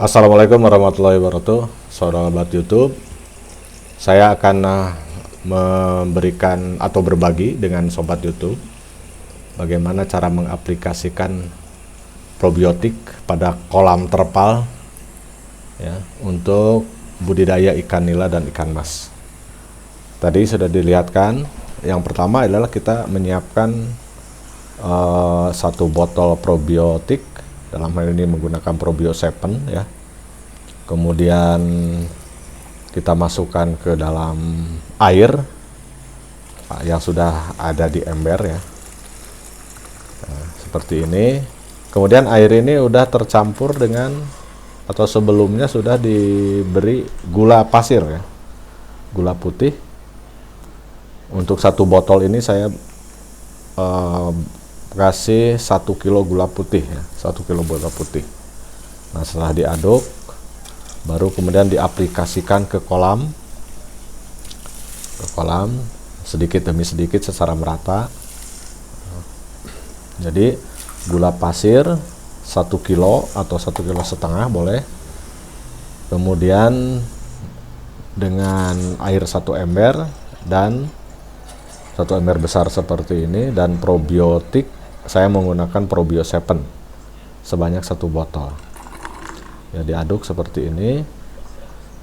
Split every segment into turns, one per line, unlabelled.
Assalamualaikum warahmatullahi wabarakatuh, sahabat YouTube. Saya akan memberikan atau berbagi dengan sobat YouTube bagaimana cara mengaplikasikan probiotik pada kolam terpal ya, untuk budidaya ikan nila dan ikan mas. Tadi sudah dilihatkan, yang pertama adalah kita menyiapkan satu botol probiotik, dalam hal ini menggunakan Probio 7 ya. Kemudian kita masukkan ke dalam air yang sudah ada di ember ya. Nah, seperti ini. Kemudian air ini udah tercampur dengan, atau sebelumnya sudah diberi gula pasir ya, gula putih. Untuk satu botol ini saya kasih 1 kilo gula putih ya, 1 kilo gula putih. Nah, setelah diaduk baru kemudian diaplikasikan ke kolam sedikit demi sedikit secara merata. Jadi gula pasir 1 kilo atau 1,5 kilo boleh. Kemudian dengan air 1 ember dan 1 ember besar seperti ini, dan probiotik saya menggunakan Probio 7 sebanyak 1 botol ya, diaduk seperti ini,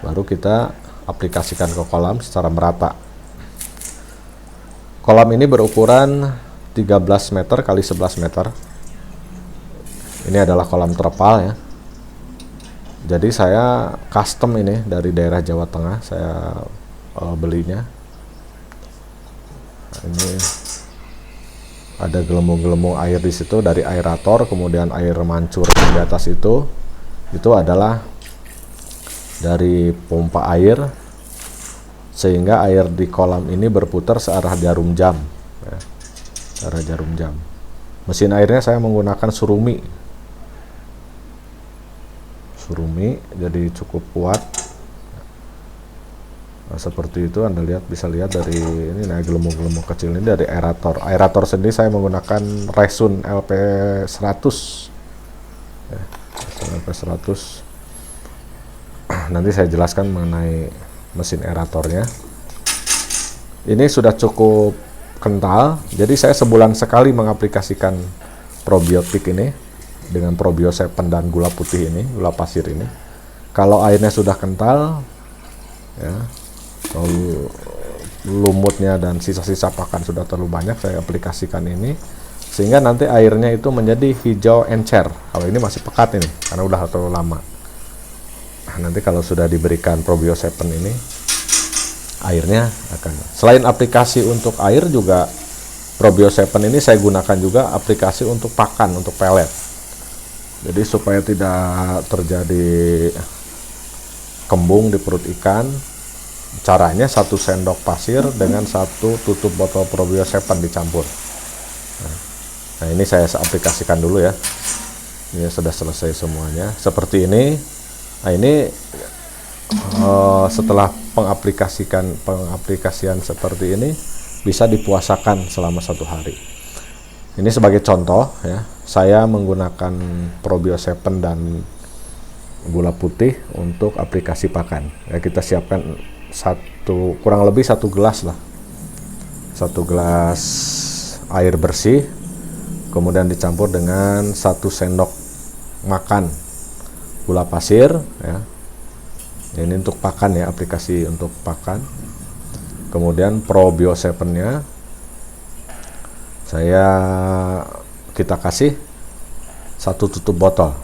baru kita aplikasikan ke kolam secara merata. Kolam ini berukuran 13 meter kali 11 meter. Ini adalah kolam terpal ya, jadi saya custom ini dari daerah Jawa Tengah, saya belinya. Ini ada gelembung-gelembung air di situ dari aerator, kemudian air mancur di atas itu adalah dari pompa air, sehingga air di kolam ini berputar searah jarum jam ya, searah jarum jam. Mesin airnya saya menggunakan Surumi, jadi cukup kuat. Nah, seperti itu Anda bisa lihat dari ini, nah gelembung-gelembung kecil ini dari aerator. Aerator sendiri saya menggunakan Resun LP100 ya, LP100. Nanti saya jelaskan mengenai mesin aeratornya. Ini sudah cukup kental, jadi saya sebulan sekali mengaplikasikan probiotik ini dengan Probio 7 dan gula putih ini, gula pasir ini. Kalau airnya sudah kental ya, kalau lumutnya dan sisa-sisa pakan sudah terlalu banyak, saya aplikasikan ini sehingga nanti airnya itu menjadi hijau encer. Kalau ini masih pekat ini karena udah terlalu lama. Nah, nanti kalau sudah diberikan Probio 7 ini, airnya akan, selain aplikasi untuk air juga Probio 7 ini saya gunakan juga aplikasi untuk pakan, untuk pelet. Jadi supaya tidak terjadi kembung di perut ikan, caranya 1 sendok pasir dengan 1 tutup botol Probio 7 dicampur. Nah, ini saya aplikasikan dulu ya. Ini sudah selesai semuanya seperti ini. Nah, ini setelah pengaplikasian seperti ini bisa dipuasakan selama 1 hari. Ini sebagai contoh ya, saya menggunakan Probio 7 dan gula putih untuk aplikasi pakan ya. Kita siapkan kurang lebih 1 gelas lah, 1 gelas air bersih, kemudian dicampur dengan 1 sendok makan gula pasir ya. Ini untuk pakan ya, aplikasi untuk pakan. Kemudian Probio 7 nya kita kasih 1 tutup botol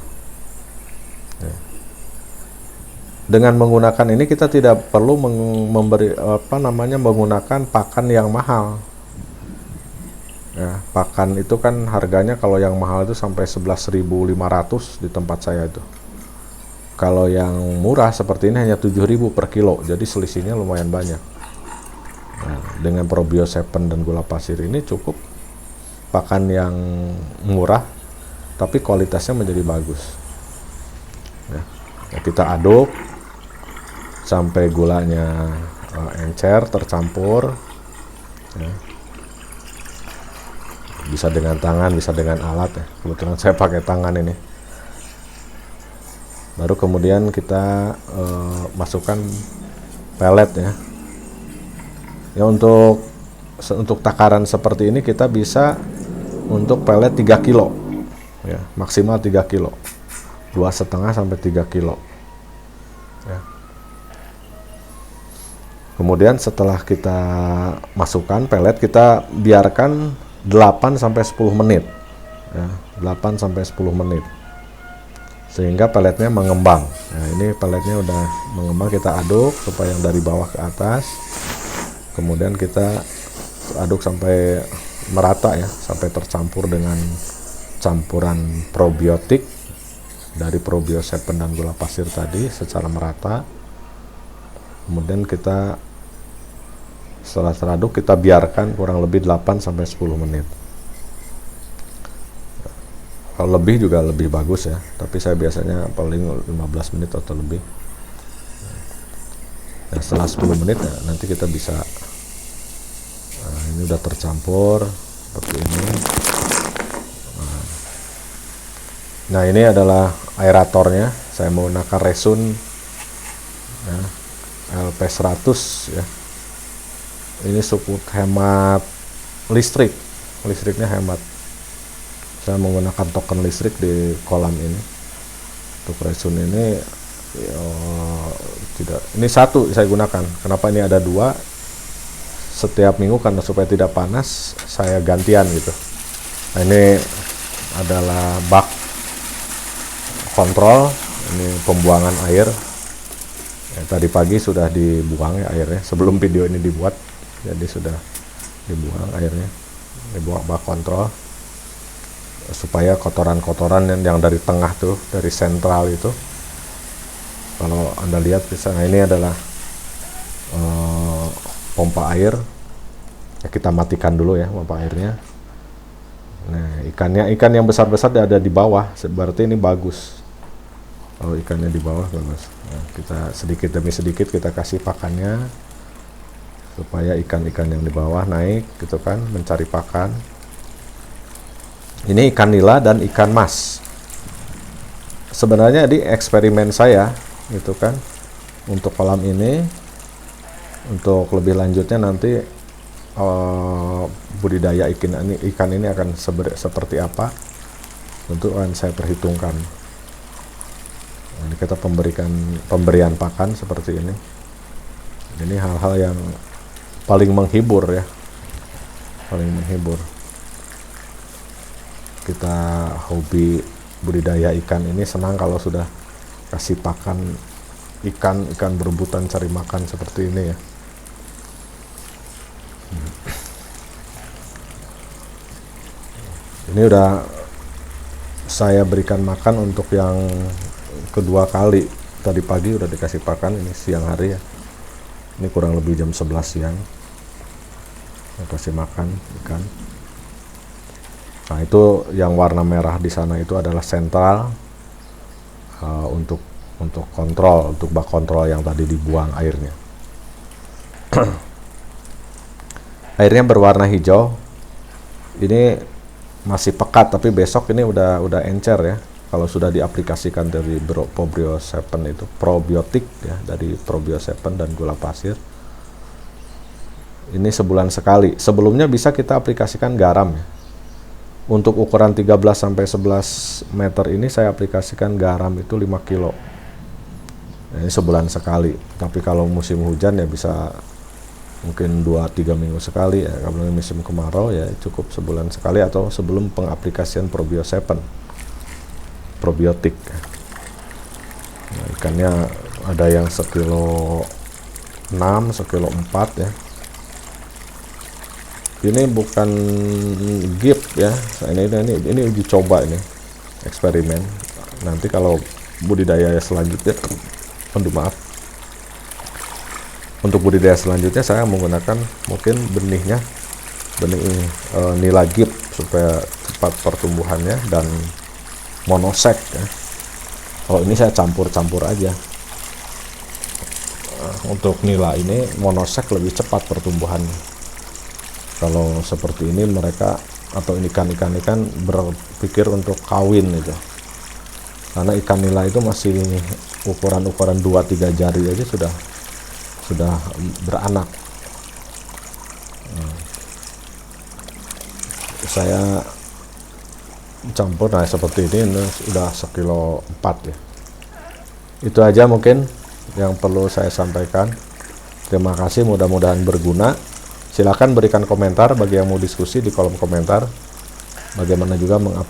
ya. Dengan menggunakan ini kita tidak perlu menggunakan pakan yang mahal ya. Pakan itu kan harganya kalau yang mahal itu sampai 11.500 di tempat saya itu. Kalau yang murah seperti ini hanya 7.000 per kilo, jadi selisihnya lumayan banyak. Nah, dengan Probio 7 dan gula pasir ini cukup pakan yang murah tapi kualitasnya menjadi bagus ya. Kita aduk sampai gulanya encer, tercampur ya. Bisa dengan tangan, bisa dengan alat ya. Kebetulan saya pakai tangan ini. Baru kemudian kita masukkan pelet ya. Ya untuk takaran seperti ini kita bisa untuk pelet 3 kilo ya, maksimal 3 kilo, 2,5 sampai 3 kilo ya. Kemudian setelah kita masukkan pelet, kita biarkan 8 sampai 10 menit ya, 8 sampai 10 menit sehingga peletnya mengembang. Nah, ini peletnya udah mengembang, kita aduk supaya yang dari bawah ke atas. Kemudian kita aduk sampai merata ya, sampai tercampur dengan campuran probiotik dari Probio 7 dan gula pasir tadi secara merata. Kemudian kita setelah teraduk kita biarkan kurang lebih 8 sampai 10 menit. Kalau lebih juga lebih bagus ya, tapi saya biasanya paling 15 menit atau lebih. Nah, setelah 10 menit ya, nanti kita bisa, nah, ini udah tercampur seperti ini. Nah, ini adalah aeratornya. Saya menggunakan Resun ya, LP100 ya. Ini cukup hemat listriknya hemat. Saya menggunakan token listrik di kolam ini. Untuk Resun ini ya, tidak, ini satu saya gunakan. Kenapa ini ada dua? Setiap minggu karena supaya tidak panas saya gantian gitu. Nah, ini adalah bak kontrol, ini pembuangan air ya, tadi pagi sudah dibuang ya airnya sebelum video ini dibuat, jadi sudah dibuang airnya, dibuang bak kontrol supaya kotoran-kotoran yang dari tengah tuh, dari sentral itu, kalau Anda lihat bisa. Nah, ini adalah pompa air ya, kita matikan dulu ya pompa airnya. Nah, ikan yang besar-besar ada di bawah, berarti ini bagus. Kalau ikannya di bawah bagus. Nah, kita sedikit demi sedikit kita kasih pakannya supaya ikan-ikan yang di bawah naik gitu kan, mencari pakan. Ini ikan nila dan ikan mas. Sebenarnya di eksperimen saya gitu kan, untuk kolam ini, untuk lebih lanjutnya nanti budidaya ikan ini akan seperti apa, tentu akan saya perhitungkan. Nah, ini kita pemberian pakan seperti ini. Ini hal-hal yang paling menghibur ya, paling menghibur. Kita hobi budidaya ikan ini senang kalau sudah kasih pakan ikan berebutan cari makan seperti ini ya. Ini udah saya berikan makan untuk yang kedua kali. Tadi pagi udah dikasih pakan, ini siang hari ya. Ini kurang lebih jam 11 siang. Saya kasih makan ikan. Nah, itu yang warna merah di sana itu adalah sentral untuk kontrol, untuk bak kontrol yang tadi dibuang airnya. Airnya berwarna hijau. Ini masih pekat, tapi besok ini udah encer ya. Kalau sudah diaplikasikan dari Probio 7 itu probiotik ya, dari Probio 7 dan gula pasir. Ini sebulan sekali. Sebelumnya bisa kita aplikasikan garam ya. Untuk ukuran 13 sampai 11 meter ini saya aplikasikan garam itu 5 kilo. Ini sebulan sekali. Tapi kalau musim hujan ya bisa mungkin 2-3 minggu sekali ya. Kalau musim kemarau ya cukup sebulan sekali atau sebelum pengaplikasian Probio 7 probiotik. Nah, ikannya ada yang 1,6 kilo, 1,4 kilo ya. Ini bukan gift ya. Ini uji coba, ini eksperimen. Nanti kalau budidaya selanjutnya, maaf. Untuk budidaya selanjutnya saya menggunakan mungkin benih nila gift supaya cepat pertumbuhannya, dan monosek ya. Kalau ini saya campur aja. Untuk nila ini monosek lebih cepat pertumbuhannya. Kalau seperti ini mereka atau ikan berpikir untuk kawin gitu. karena ikan nila itu masih ukuran 2-3 jari aja sudah beranak. Saya campur seperti ini sudah 1,4 kilo ya. Itu aja mungkin yang perlu saya sampaikan. Terima kasih, mudah-mudahan berguna. Silakan berikan komentar bagi yang mau diskusi di kolom komentar. Bagaimana juga